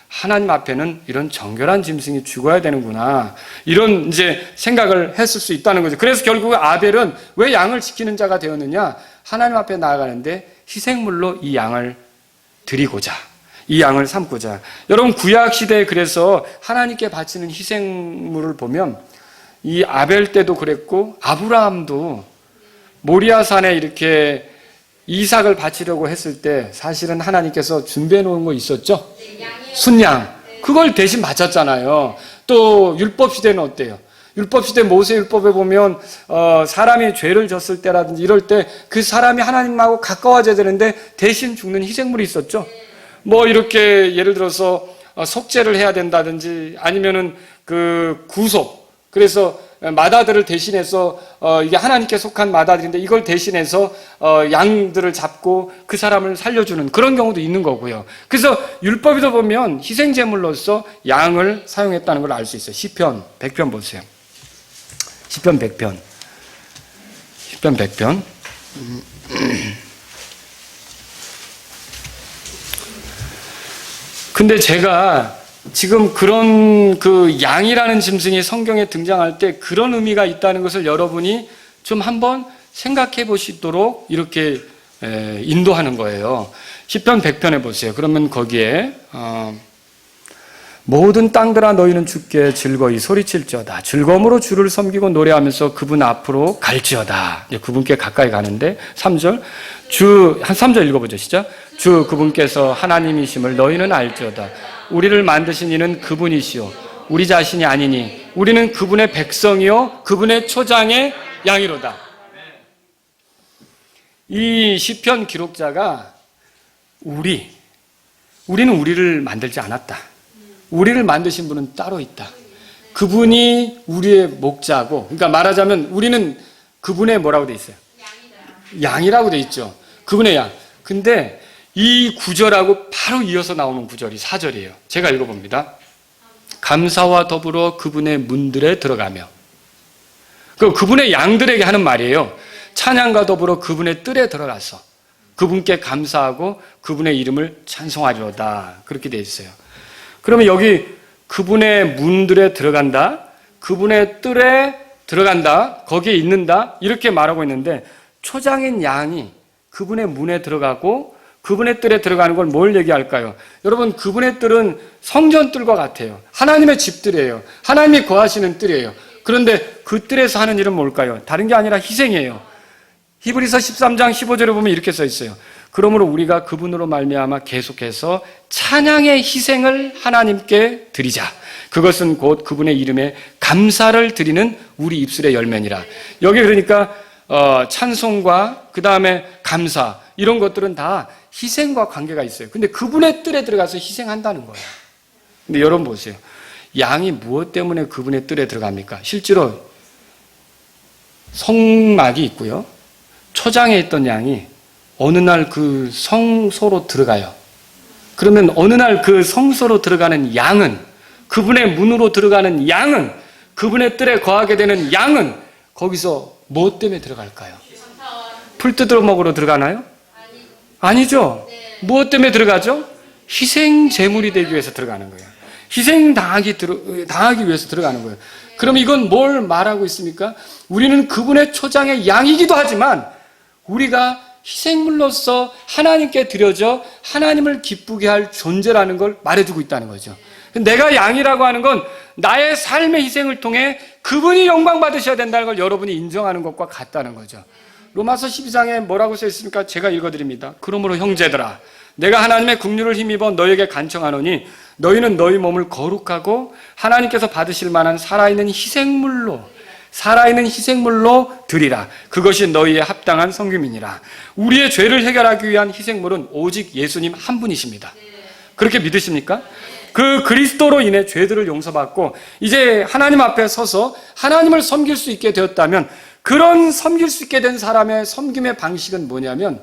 하나님 앞에는 이런 정결한 짐승이 죽어야 되는구나. 이런 이제 생각을 했을 수 있다는 거죠. 그래서 결국 아벨은 왜 양을 지키는 자가 되었느냐? 하나님 앞에 나아가는데 희생물로 이 양을 드리고자, 이 양을 삼고자. 여러분, 구약 시대에 그래서 하나님께 바치는 희생물을 보면 이 아벨 때도 그랬고 아브라함도 모리아산에 이렇게 이삭을 바치려고 했을 때 사실은 하나님께서 준비해 놓은 거 있었죠? 순양. 그걸 대신 바쳤잖아요. 또 율법 시대는 어때요? 율법 시대 모세 율법에 보면 사람이 죄를 졌을 때라든지 이럴 때 그 사람이 하나님하고 가까워져야 되는데 대신 죽는 희생물이 있었죠. 이렇게 예를 들어서 속죄를 해야 된다든지 아니면은 그 구속. 그래서 마다들을 대신해서 이게 하나님께 속한 마다들인데 이걸 대신해서 양들을 잡고 그 사람을 살려주는 그런 경우도 있는 거고요. 그래서 율법에도 보면 희생제물로서 양을 사용했다는 걸 알 수 있어요. 시편 100편 보세요. 시편 100편. 시편 100편. 근데 제가 지금 그런 그 양이라는 짐승이 성경에 등장할 때 그런 의미가 있다는 것을 여러분이 좀 한번 생각해 보시도록 이렇게 인도하는 거예요. 시편 100편에 보세요. 그러면 거기에 모든 땅들아 너희는 주께 즐거이 소리칠지어다. 즐거움으로 주를 섬기고 노래하면서 그분 앞으로 갈지어다. 그분께 가까이 가는데 3절 한 3절 읽어보죠. 시작. 주 그분께서 하나님이심을 너희는 알지어다. 우리를 만드신 이는 그분이시요 우리 자신이 아니니 우리는 그분의 백성이요 그분의 초장의 양이로다. 이 시편 기록자가 우리는 우리를 만들지 않았다. 우리를 만드신 분은 따로 있다. 그분이 우리의 목자고, 그러니까 말하자면 우리는 그분의 뭐라고 돼 있어요? 양이라고 돼 있죠. 그분의 양. 근데 이 구절하고 바로 이어서 나오는 구절이 4절이에요. 제가 읽어봅니다. 감사와 더불어 그분의 문들에 들어가며. 그분의 양들에게 하는 말이에요. 찬양과 더불어 그분의 뜰에 들어가서 그분께 감사하고 그분의 이름을 찬송하리로다. 그렇게 돼 있어요. 그러면 여기 그분의 문들에 들어간다, 그분의 뜰에 들어간다, 거기에 있는다 이렇게 말하고 있는데 초장인 양이 그분의 문에 들어가고 그분의 뜰에 들어가는 걸 뭘 얘기할까요? 여러분, 그분의 뜰은 성전 뜰과 같아요. 하나님의 집들이에요. 하나님이 거하시는 뜰이에요. 그런데 그 뜰에서 하는 일은 뭘까요? 다른 게 아니라 희생이에요. 히브리서 13장 15절에 보면 이렇게 써 있어요. 그러므로 우리가 그분으로 말미암아 계속해서 찬양의 희생을 하나님께 드리자. 그것은 곧 그분의 이름에 감사를 드리는 우리 입술의 열매니라. 여기 그러니까 찬송과 그 다음에 감사 이런 것들은 다 희생과 관계가 있어요. 근데 그분의 뜰에 들어가서 희생한다는 거예요. 근데 여러분 보세요. 양이 무엇 때문에 그분의 뜰에 들어갑니까? 실제로 성막이 있고요. 초장에 있던 양이 어느 날 그 성소로 들어가요. 그러면 어느 날 그 성소로 들어가는 양은, 그분의 문으로 들어가는 양은, 그분의 뜰에 거하게 되는 양은 거기서 무엇 때문에 들어갈까요? 풀 뜯어 먹으러 들어가나요? 아니죠. 무엇 때문에 들어가죠? 희생 제물이 되기 위해서 들어가는 거예요. 희생 당하기 위해서 들어가는 거예요. 그럼 이건 뭘 말하고 있습니까? 우리는 그분의 초장의 양이기도 하지만 우리가 희생물로서 하나님께 드려져 하나님을 기쁘게 할 존재라는 걸 말해주고 있다는 거죠. 내가 양이라고 하는 건 나의 삶의 희생을 통해 그분이 영광 받으셔야 된다는 걸 여러분이 인정하는 것과 같다는 거죠. 로마서 12장에 뭐라고 써 있습니까? 제가 읽어드립니다. 그러므로 형제들아, 내가 하나님의 긍휼을 힘입어 너에게 간청하노니 너희는 너희 몸을 거룩하고 하나님께서 받으실 만한 살아있는 희생물로 드리라. 그것이 너희의 합당한 섬김이니라. 우리의 죄를 해결하기 위한 희생물은 오직 예수님 한 분이십니다. 그렇게 믿으십니까? 그 그리스도로 인해 죄들을 용서받고 이제 하나님 앞에 서서 하나님을 섬길 수 있게 되었다면, 그런 섬길 수 있게 된 사람의 섬김의 방식은 뭐냐면,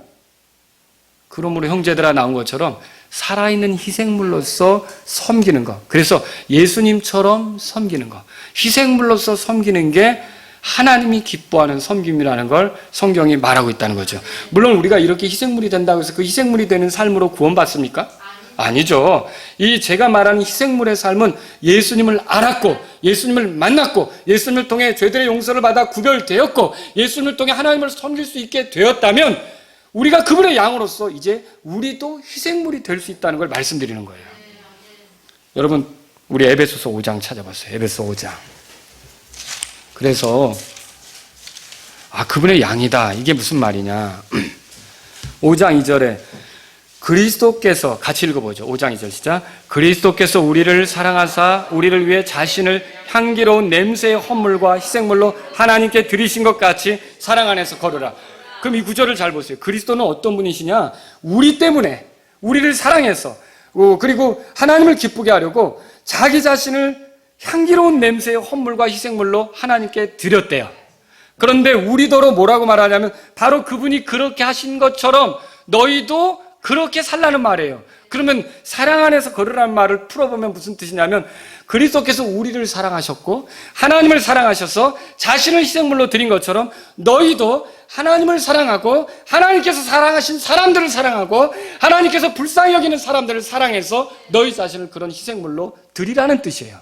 그러므로 형제들아 나온 것처럼 살아있는 희생물로서 섬기는 것. 그래서 예수님처럼 섬기는 것. 희생물로서 섬기는 게 하나님이 기뻐하는 섬김이라는 걸 성경이 말하고 있다는 거죠. 물론 우리가 이렇게 희생물이 된다고 해서 그 희생물이 되는 삶으로 구원받습니까? 아니죠. 이 제가 말하는 희생물의 삶은 예수님을 알았고, 예수님을 만났고, 예수님을 통해 죄들의 용서를 받아 구별되었고, 예수님을 통해 하나님을 섬길 수 있게 되었다면 우리가 그분의 양으로서 이제 우리도 희생물이 될 수 있다는 걸 말씀드리는 거예요. 여러분, 우리 에베소서 5장 찾아봤어요. 에베소 5장. 그래서 그분의 양이다. 이게 무슨 말이냐. 5장 2절에 그리스도께서, 같이 읽어보죠. 5장 2절 시작. 그리스도께서 우리를 사랑하사 우리를 위해 자신을 향기로운 냄새의 헌물과 희생물로 하나님께 드리신 것 같이 사랑 안에서 걸으라. 그럼 이 구절을 잘 보세요. 그리스도는 어떤 분이시냐? 우리 때문에, 우리를 사랑해서, 그리고 하나님을 기쁘게 하려고 자기 자신을 향기로운 냄새의 헌물과 희생물로 하나님께 드렸대요. 그런데 우리더러 뭐라고 말하냐면 바로 그분이 그렇게 하신 것처럼 너희도 그렇게 살라는 말이에요. 그러면 사랑 안에서 걸으라는 말을 풀어보면 무슨 뜻이냐면, 그리스도께서 우리를 사랑하셨고 하나님을 사랑하셔서 자신을 희생물로 드린 것처럼 너희도 하나님을 사랑하고 하나님께서 사랑하신 사람들을 사랑하고 하나님께서 불쌍히 여기는 사람들을 사랑해서 너희 자신을 그런 희생물로 드리라는 뜻이에요.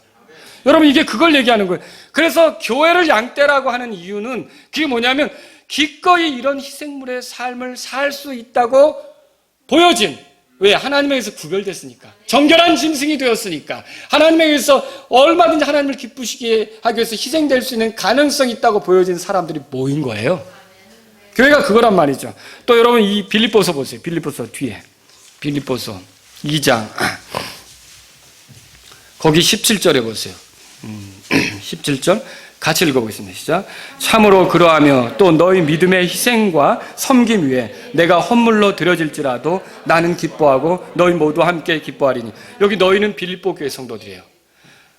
여러분, 이게 그걸 얘기하는 거예요. 그래서 교회를 양떼라고 하는 이유는 그게 뭐냐면, 기꺼이 이런 희생물의 삶을 살 수 있다고 보여진, 왜? 하나님에 의해서 구별됐으니까, 정결한 짐승이 되었으니까, 하나님에 의해서 얼마든지 하나님을 기쁘시게 하기 위해서 희생될 수 있는 가능성이 있다고 보여진 사람들이 모인 거예요. 교회가 그거란 말이죠. 또 여러분, 이 빌립보서 보세요. 빌립보서 뒤에, 빌립보서 2장 거기 17절에 보세요. 17절 같이 읽어보겠습니다. 시작. 참으로 그러하며 또 너희 믿음의 희생과 섬김 위에 내가 헌물로 드려질지라도 나는 기뻐하고 너희 모두 함께 기뻐하리니. 여기 너희는 빌립보 교회 성도들이에요.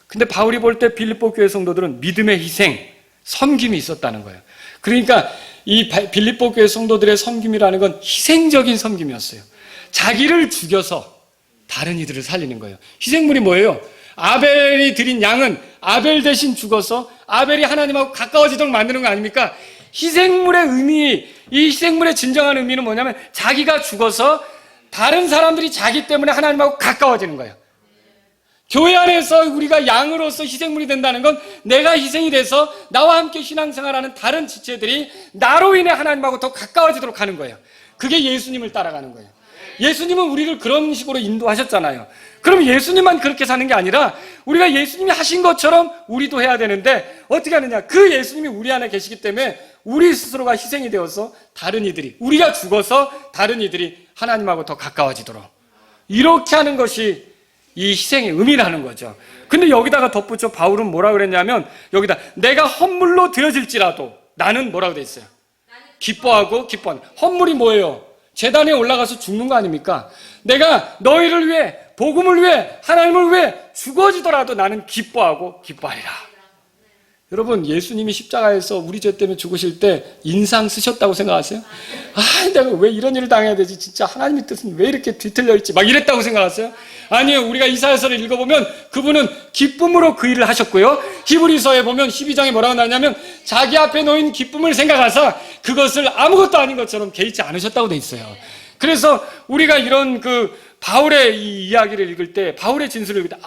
근데 바울이 볼 때 빌립보 교회 성도들은 믿음의 희생, 섬김이 있었다는 거예요. 그러니까 이 빌립보 교회 성도들의 섬김이라는 건 희생적인 섬김이었어요. 자기를 죽여서 다른 이들을 살리는 거예요. 희생물이 뭐예요? 아벨이 드린 양은 아벨 대신 죽어서 아벨이 하나님하고 가까워지도록 만드는 거 아닙니까? 희생물의 의미, 이 희생물의 진정한 의미는 뭐냐면 자기가 죽어서 다른 사람들이 자기 때문에 하나님하고 가까워지는 거예요. 교회 안에서 우리가 양으로서 희생물이 된다는 건 내가 희생이 돼서 나와 함께 신앙생활하는 다른 지체들이 나로 인해 하나님하고 더 가까워지도록 하는 거예요. 그게 예수님을 따라가는 거예요. 예수님은 우리를 그런 식으로 인도하셨잖아요. 그럼 예수님만 그렇게 사는 게 아니라 우리가 예수님이 하신 것처럼 우리도 해야 되는데 어떻게 하느냐? 그 예수님이 우리 안에 계시기 때문에 우리 스스로가 희생이 되어서 다른 이들이, 우리가 죽어서 다른 이들이 하나님하고 더 가까워지도록 이렇게 하는 것이 이 희생의 의미라는 거죠. 근데 여기다가 덧붙여 바울은 뭐라 그랬냐면 여기다 내가 헌물로 드려질지라도 나는 뭐라고 돼 있어요? 기뻐하고 기뻐하는. 헌물이 뭐예요? 제단에 올라가서 죽는 거 아닙니까? 내가 너희를 위해, 복음을 위해, 하나님을 위해 죽어지더라도 나는 기뻐하고 기뻐하리라. 여러분, 예수님이 십자가에서 우리 죄 때문에 죽으실 때 인상 쓰셨다고 생각하세요? 아, 내가 왜 이런 일을 당해야 되지? 진짜 하나님의 뜻은 왜 이렇게 뒤틀려 있지? 막 이랬다고 생각하세요? 아니요, 우리가 이사야서를 읽어보면 그분은 기쁨으로 그 일을 하셨고요. 히브리서에 보면 12장에 뭐라고 나오냐면 자기 앞에 놓인 기쁨을 생각하사 그것을 아무것도 아닌 것처럼 개의치 않으셨다고 돼 있어요. 그래서 우리가 이런 바울의 이 이야기를 읽을 때, 바울의 진술을 읽을 때,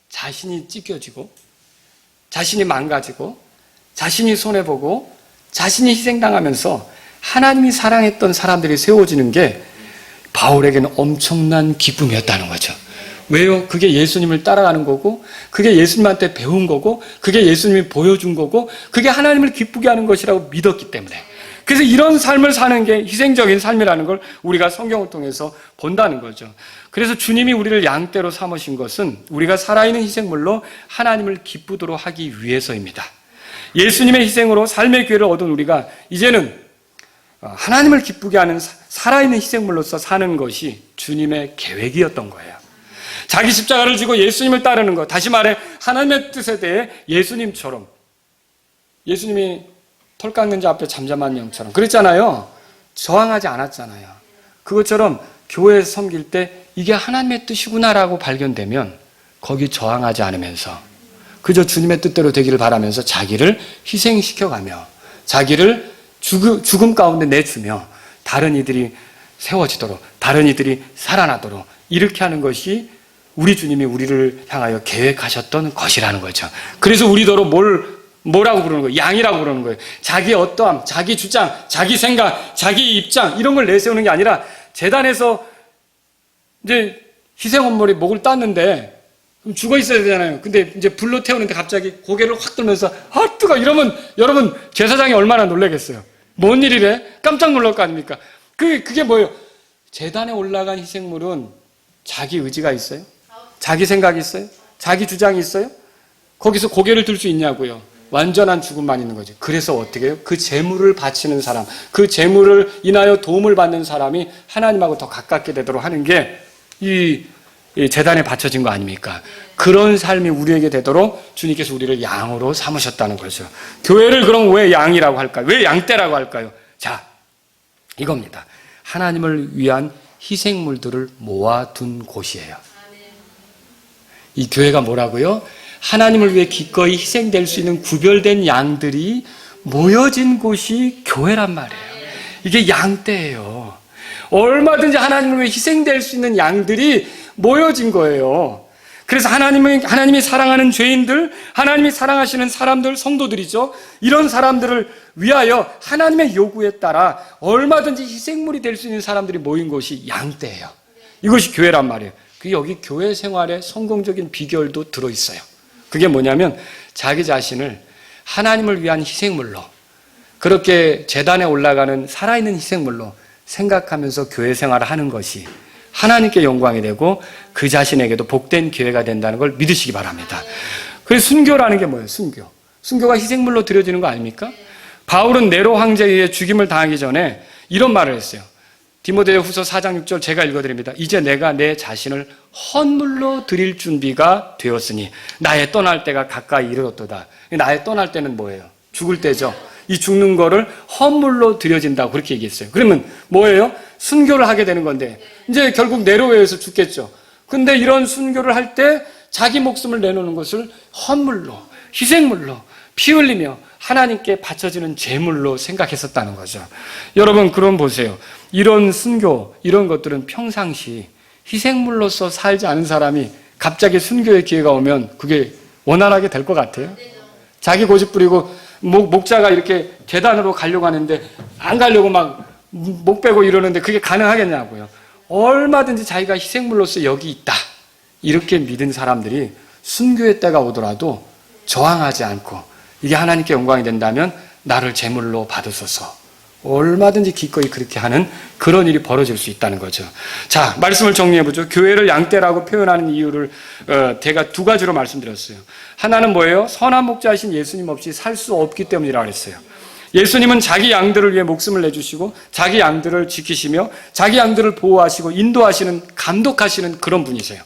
자신이 찢겨지고, 자신이 망가지고, 자신이 손해보고, 자신이 희생당하면서 하나님이 사랑했던 사람들이 세워지는 게 바울에게는 엄청난 기쁨이었다는 거죠. 왜요? 그게 예수님을 따라가는 거고, 그게 예수님한테 배운 거고, 그게 예수님이 보여준 거고, 그게 하나님을 기쁘게 하는 것이라고 믿었기 때문에. 그래서 이런 삶을 사는 게 희생적인 삶이라는 걸 우리가 성경을 통해서 본다는 거죠. 그래서 주님이 우리를 양떼로 삼으신 것은 우리가 살아있는 희생물로 하나님을 기쁘도록 하기 위해서입니다. 예수님의 희생으로 삶의 기회를 얻은 우리가 이제는 하나님을 기쁘게 하는 살아있는 희생물로서 사는 것이 주님의 계획이었던 거예요. 자기 십자가를 지고 예수님을 따르는 것, 다시 말해 하나님의 뜻에 대해 예수님처럼, 예수님이 털 깎는 자 앞에 잠잠한 영처럼 그랬잖아요. 저항하지 않았잖아요. 그것처럼 교회에서 섬길 때 이게 하나님의 뜻이구나라고 발견되면 거기 저항하지 않으면서 그저 주님의 뜻대로 되기를 바라면서 자기를 희생시켜가며 자기를 죽음 가운데 내주며 다른 이들이 세워지도록, 다른 이들이 살아나도록 이렇게 하는 것이 우리 주님이 우리를 향하여 계획하셨던 것이라는 거죠. 그래서 우리더러 뭐라고 부르는 거예요? 양이라고 부르는 거예요. 자기 어떠함, 자기 주장, 자기 생각, 자기 입장 이런 걸 내세우는 게 아니라 재단에서 이제 희생원물이 목을 땄는데 죽어 있어야 되잖아요. 근데 이제 불로 태우는데 갑자기 고개를 확 들면서 뜨거 이러면 여러분 제사장이 얼마나 놀라겠어요. 뭔 일이래? 깜짝 놀랄 거 아닙니까? 그게 뭐예요? 재단에 올라간 희생물은 자기 의지가 있어요? 자기 생각이 있어요? 자기 주장이 있어요? 거기서 고개를 들 수 있냐고요? 완전한 죽음만 있는 거죠. 그래서 어떻게 해요? 그 재물을 바치는 사람, 그 재물을 인하여 도움을 받는 사람이 하나님하고 더 가깝게 되도록 하는 게 이 제단에 바쳐진 거 아닙니까? 그런 삶이 우리에게 되도록 주님께서 우리를 양으로 삼으셨다는 거죠. 교회를 그럼 왜 양이라고 할까요? 왜 양떼라고 할까요? 자, 이겁니다. 하나님을 위한 희생물들을 모아둔 곳이에요. 이 교회가 뭐라고요? 하나님을 위해 기꺼이 희생될 수 있는 구별된 양들이 모여진 곳이 교회란 말이에요. 이게 양떼예요. 얼마든지 하나님을 위해 희생될 수 있는 양들이 모여진 거예요. 그래서 하나님이 사랑하는 죄인들, 하나님이 사랑하시는 사람들, 성도들이죠. 이런 사람들을 위하여 하나님의 요구에 따라 얼마든지 희생물이 될 수 있는 사람들이 모인 곳이 양떼예요. 이것이 교회란 말이에요. 여기 교회 생활의 성공적인 비결도 들어있어요. 그게 뭐냐면 자기 자신을 하나님을 위한 희생물로, 그렇게 제단에 올라가는 살아있는 희생물로 생각하면서 교회 생활을 하는 것이 하나님께 영광이 되고 그 자신에게도 복된 기회가 된다는 걸 믿으시기 바랍니다. 그래서 순교라는 게 뭐예요? 순교가 희생물로 드려지는 거 아닙니까? 바울은 네로 황제에 의해 죽임을 당하기 전에 이런 말을 했어요. 디모데후서 4장 6절 제가 읽어드립니다. 이제 내가 내 자신을 헌물로 드릴 준비가 되었으니 나의 떠날 때가 가까이 이르렀도다. 나의 떠날 때는 뭐예요? 죽을 때죠. 이 죽는 거를 헌물로 드려진다고 그렇게 얘기했어요. 그러면 뭐예요? 순교를 하게 되는 건데 이제 결국 네로에 의해서 죽겠죠. 근데 이런 순교를 할 때 자기 목숨을 내놓는 것을 헌물로, 희생물로, 피 흘리며 하나님께 바쳐지는 제물로 생각했었다는 거죠. 여러분, 그럼 보세요. 이런 순교, 이런 것들은 평상시 희생물로서 살지 않은 사람이 갑자기 순교의 기회가 오면 그게 원활하게 될 것 같아요? 자기 고집 부리고 목자가 이렇게 계단으로 가려고 하는데 안 가려고 막 목 빼고 이러는데 그게 가능하겠냐고요. 얼마든지 자기가 희생물로서 여기 있다. 이렇게 믿은 사람들이 순교의 때가 오더라도 저항하지 않고 이게 하나님께 영광이 된다면 나를 제물로 받으소서. 얼마든지 기꺼이 그렇게 하는 그런 일이 벌어질 수 있다는 거죠. 자, 말씀을 정리해보죠. 교회를 양떼라고 표현하는 이유를 제가 두 가지로 말씀드렸어요. 하나는 뭐예요? 선한 목자이신 예수님 없이 살 수 없기 때문이라고 했어요. 예수님은 자기 양들을 위해 목숨을 내주시고 자기 양들을 지키시며 자기 양들을 보호하시고 인도하시는, 감독하시는 그런 분이세요.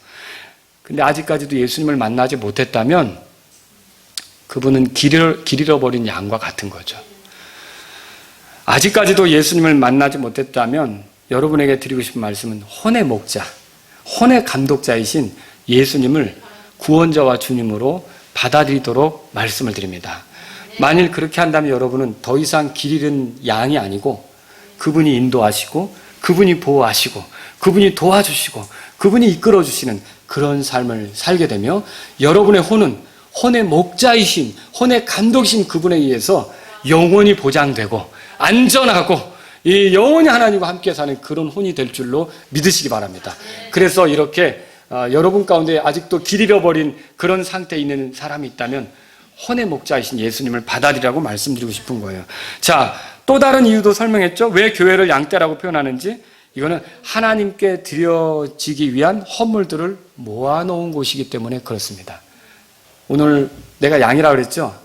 근데 아직까지도 예수님을 만나지 못했다면 그분은 길 잃어버린 양과 같은 거죠. 아직까지도 예수님을 만나지 못했다면 여러분에게 드리고 싶은 말씀은 혼의 목자, 혼의 감독자이신 예수님을 구원자와 주님으로 받아들이도록 말씀을 드립니다. 만일 그렇게 한다면 여러분은 더 이상 길 잃은 양이 아니고 그분이 인도하시고 그분이 보호하시고 그분이 도와주시고 그분이 이끌어주시는 그런 삶을 살게 되며 여러분의 혼은 혼의 목자이신, 혼의 감독이신 그분에 의해서 영원히 보장되고 안전하고 이 영원히 하나님과 함께 사는 그런 혼이 될 줄로 믿으시기 바랍니다. 그래서 이렇게 여러분 가운데 아직도 길 잃어버린 그런 상태에 있는 사람이 있다면 혼의 목자이신 예수님을 받아들이라고 말씀드리고 싶은 거예요. 자, 또 다른 이유도 설명했죠. 왜 교회를 양떼라고 표현하는지. 이거는 하나님께 드려지기 위한 헌물들을 모아놓은 곳이기 때문에 그렇습니다. 오늘 내가 양이라고 그랬죠?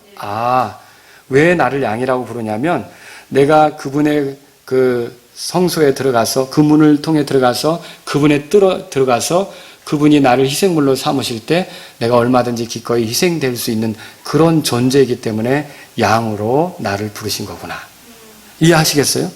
왜 나를 양이라고 부르냐면 내가 그분의 그 성소에 들어가서 그 문을 통해 들어가서 그분에 들어가서 그분이 나를 희생물로 삼으실 때 내가 얼마든지 기꺼이 희생될 수 있는 그런 존재이기 때문에 양으로 나를 부르신 거구나. 이해하시겠어요?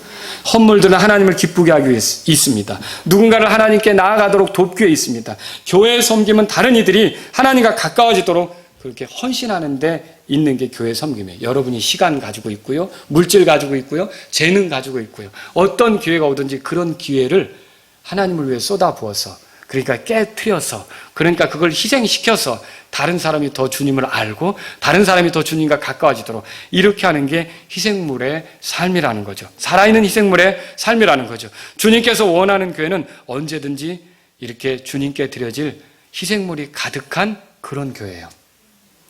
헌물들은 하나님을 기쁘게 하기 위해 있습니다. 누군가를 하나님께 나아가도록 돕기 위해 있습니다. 교회에 섬기면 다른 이들이 하나님과 가까워지도록 그렇게 헌신하는 데 있는 게 교회 섬김이에요. 여러분이 시간 가지고 있고요. 물질 가지고 있고요. 재능 가지고 있고요. 어떤 기회가 오든지 그런 기회를 하나님을 위해 쏟아부어서 그러니까 깨트려서 그러니까 그걸 희생시켜서 다른 사람이 더 주님을 알고 다른 사람이 더 주님과 가까워지도록 이렇게 하는 게 희생물의 삶이라는 거죠. 살아있는 희생물의 삶이라는 거죠. 주님께서 원하는 교회는 언제든지 이렇게 주님께 드려질 희생물이 가득한 그런 교회예요.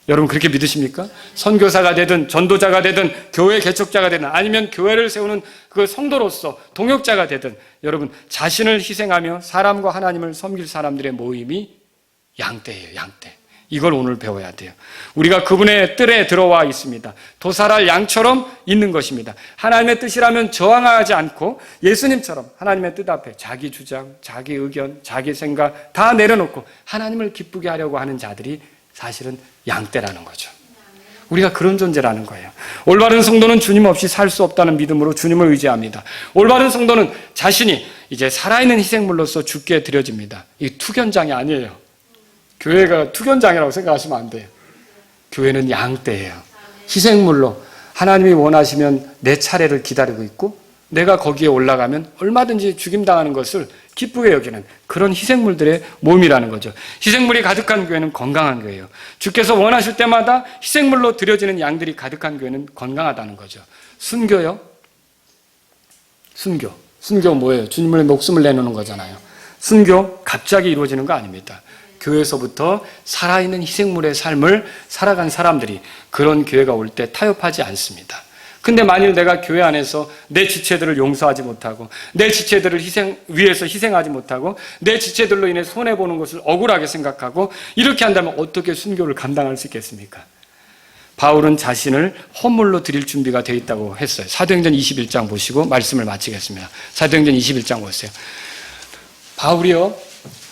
여러분 그렇게 믿으십니까? 선교사가 되든 전도자가 되든 교회 개척자가 되든 아니면 교회를 세우는 그 성도로서 동역자가 되든 여러분 자신을 희생하며 사람과 하나님을 섬길 사람들의 모임이 양떼예요. 양떼. 이걸 오늘 배워야 돼요. 우리가 그분의 뜰에 들어와 있습니다. 도살할 양처럼 있는 것입니다. 하나님의 뜻이라면 저항하지 않고 예수님처럼 하나님의 뜻 앞에 자기 주장, 자기 의견, 자기 생각 다 내려놓고 하나님을 기쁘게 하려고 하는 자들이 사실은 양떼라는 거죠. 우리가 그런 존재라는 거예요. 올바른 성도는 주님 없이 살 수 없다는 믿음으로 주님을 의지합니다. 올바른 성도는 자신이 이제 살아있는 희생물로서 주께 드려집니다. 이게 투견장이 아니에요. 교회가 투견장이라고 생각하시면 안 돼요. 교회는 양떼예요. 희생물로 하나님이 원하시면 내 차례를 기다리고 있고 내가 거기에 올라가면 얼마든지 죽임당하는 것을 기쁘게 여기는 그런 희생물들의 몸이라는 거죠. 희생물이 가득한 교회는 건강한 교회예요. 주께서 원하실 때마다 희생물로 드려지는 양들이 가득한 교회는 건강하다는 거죠. 순교요? 순교 뭐예요? 주님의 목숨을 내놓는 거잖아요. 순교 갑자기 이루어지는 거 아닙니다. 교회에서부터 살아있는 희생물의 삶을 살아간 사람들이 그런 교회가 올 때 타협하지 않습니다. 근데 만일 내가 교회 안에서 내 지체들을 용서하지 못하고 내 지체들을 위해서 희생하지 못하고 내 지체들로 인해 손해보는 것을 억울하게 생각하고 이렇게 한다면 어떻게 순교를 감당할 수 있겠습니까? 바울은 자신을 헌물로 드릴 준비가 되어 있다고 했어요. 사도행전 21장 보시고 말씀을 마치겠습니다. 사도행전 21장 보세요. 바울이요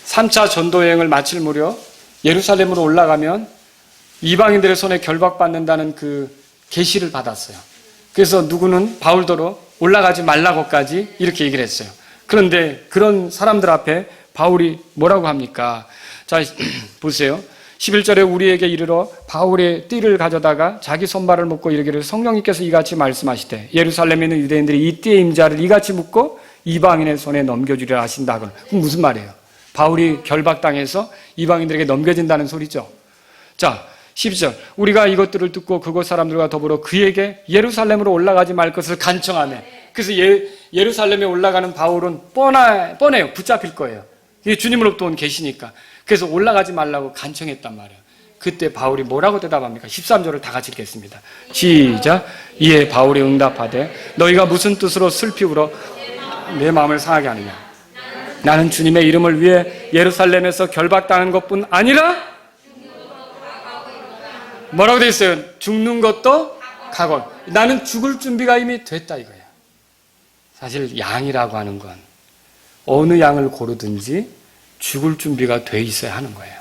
3차 전도여행을 마칠 무렵 예루살렘으로 올라가면 이방인들의 손에 결박받는다는 그 계시를 받았어요. 그래서 누구는 바울더러 올라가지 말라고까지 이렇게 얘기를 했어요. 그런데 그런 사람들 앞에 바울이 뭐라고 합니까? 자, 보세요. 11절에 우리에게 이르러 바울의 띠를 가져다가 자기 손발을 묶고 이르기를 성령님께서 이같이 말씀하시되 예루살렘에 있는 유대인들이 이 띠의 임자를 이같이 묶고 이방인의 손에 넘겨주리라 하신다. 그럼 무슨 말이에요? 바울이 결박당해서 이방인들에게 넘겨진다는 소리죠. 자, 12절 우리가 이것들을 듣고 그곳 사람들과 더불어 그에게 예루살렘으로 올라가지 말 것을 간청하며 그래서 예루살렘에 올라가는 바울은 뻔해요. 붙잡힐 거예요. 이게 주님으로부터 온 계시니까. 그래서 올라가지 말라고 간청했단 말이에요. 그때 바울이 뭐라고 대답합니까? 13절을 다 같이 읽겠습니다. 시작. 이에 바울이 응답하되 너희가 무슨 뜻으로 슬피 울어 내 마음을 상하게 하느냐? 나는 주님의 이름을 위해 예루살렘에서 결박당하는 것뿐 아니라 뭐라고 되어 있어요? 죽는 것도 각오. 나는 죽을 준비가 이미 됐다 이거예요. 사실 양이라고 하는 건 어느 양을 고르든지 죽을 준비가 돼 있어야 하는 거예요.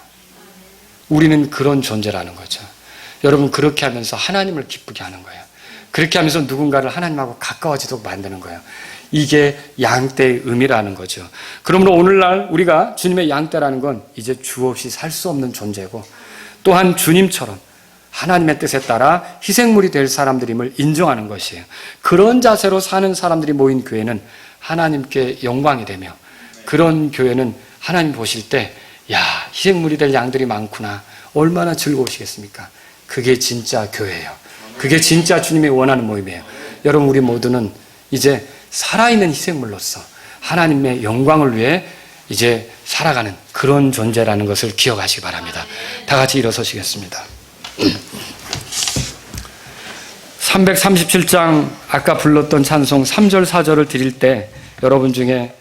우리는 그런 존재라는 거죠. 여러분, 그렇게 하면서 하나님을 기쁘게 하는 거예요. 그렇게 하면서 누군가를 하나님하고 가까워지도록 만드는 거예요. 이게 양떼의 의미라는 거죠. 그러므로 오늘날 우리가 주님의 양떼라는 건 이제 주 없이 살 수 없는 존재고, 또한 주님처럼 하나님의 뜻에 따라 희생물이 될 사람들임을 인정하는 것이에요. 그런 자세로 사는 사람들이 모인 교회는 하나님께 영광이 되며, 그런 교회는 하나님 보실 때 야, 희생물이 될 양들이 많구나. 얼마나 즐거우시겠습니까? 그게 진짜 교회예요. 그게 진짜 주님이 원하는 모임이에요. 여러분, 우리 모두는 이제 살아있는 희생물로서 하나님의 영광을 위해 이제 살아가는 그런 존재라는 것을 기억하시기 바랍니다. 다 같이 일어서시겠습니다. 337장 아까 불렀던 찬송 3절 4절을 드릴 때 여러분 중에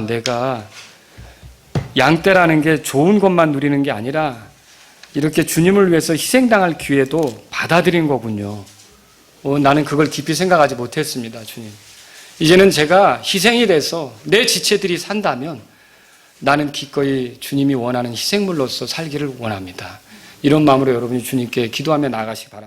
내가 양떼라는 게 좋은 것만 누리는 게 아니라 이렇게 주님을 위해서 희생당할 기회도 받아들인 거군요. 나는 그걸 깊이 생각하지 못했습니다. 주님, 이제는 제가 희생이 돼서 내 지체들이 산다면 나는 기꺼이 주님이 원하는 희생물로서 살기를 원합니다. 이런 마음으로 여러분이 주님께 기도하며 나아가시기 바랍니다.